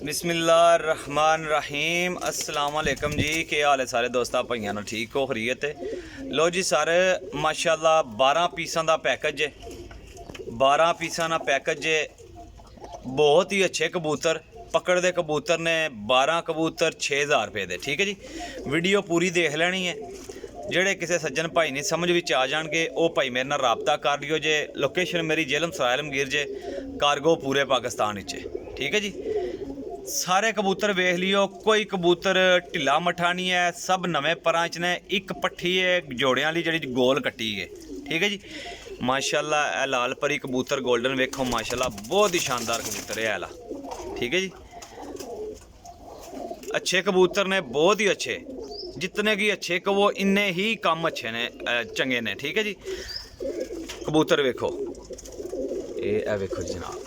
बिस्मिल्लाहिर्रहमानिर्रहीम अस्सलाम वालेकुम जी। क्या हाल है सारे दोस्तों भाइयों ने, ठीक हो खरीत है? लो जी सर, माशाल्लाह 12 पीसा का पैकेज है। 12 पीसा का पैकेज है। बहुत ही अच्छे कबूतर पकड़ दे कबूतर ने। 12 कबूतर 6000 रुपये दे। ठीक है जी, वीडियो पूरी देख लेनी है। ਜਿਹੜੇ ਕਿਸੇ सज्जन भाई नहीं समझ ਵਿੱਚ आ जाएंगे वो भाई मेरे नाल राबता कर लियो जे। लोकेशन मेरी जेलम सराय आलमगीर जे, कारगो पूरे पाकिस्तान विच। ठीक है जी, सारे कबूतर वेख लियो, कोई कबूतर ढिला मठा नहीं है, सब नवे परां च ने। एक पट्ठी है जोड़ियां वाली जिहड़ी गोल कट्टी है। ठीक है जी, माशाल्लाह ए लाल परी कबूतर गोल्डन वेखो माशाल्लाह बहुत ही शानदार कबूतर है ला। ठीक है जी, अच्छे कबूतर ने, बहुत ही अच्छे। जितने की अच्छे कवो इन्ने ही कम अच्छे ने, चंगे ने। ठीक है जी, कबूतर वेखो, ये वेखो जनाब,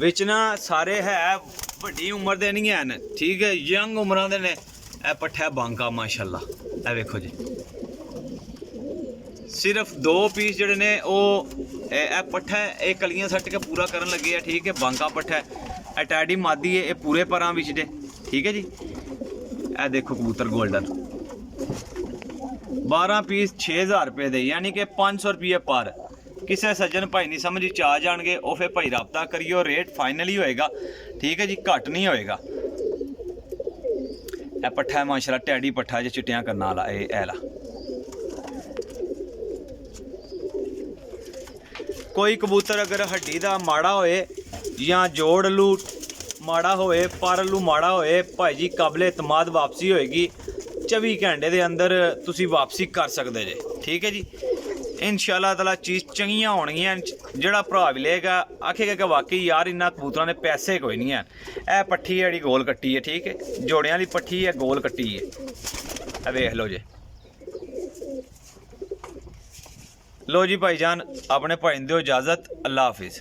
विच ना सारे है वड्डी उम्र दे नहीं हैं। ठीक है, यंग उम्र दे ने। ए पट्ठा बांका माशाल्लाह, ए वेखो जी। सिर्फ 2 पीस जड़े ने वो ए पट्ठा ए कलियां सट के पूरा करन लगे है। ठीक है, बांका पट्ठा ए टैडी मादी है, ये पूरे परां विच ने। ठीक है जी, ए देखो कबूतर गोल्डन 12 पीस 6000 रुपये दे, यानी कि 500 रुपये पर। किसी सज्जन भाई नहीं समझ आ जाएंगे वो फिर भाई रबता करियो, रेट फाइनल ही होएगा। ठीक है जी, घट नहीं होएगा। ए पट्ठा है माशाल्लाह, टैडी पट्ठा जो चिट्टियां करने वाला ए ला। कोई कबूतर अगर हड्डी का माड़ा होए या जोड़ लू माड़ा होए, पर लू माड़ा होए, भाई जी काबिल एतमाद वापसी होएगी। 24 घंटे के अंदर तुसी वापसी कर सकते जे। ठीक है जी, इंशाअल्लाह ताला चीज़ चंगियां होणगियां। जिहड़ा भरा भी लेगा आखेगा कि वाकई यार इन्ना कबूतरां ने पैसे कोई नहीं है। ए पट्ठी है गोल कट्टी है। ठीक है, जोड़ियां वाली पट्ठी है, गोल कट्टी है। वेख लो जे। लो जी भाईजान, अपने भाई दिओ इजाज़त। अल्लाह हाफिज़।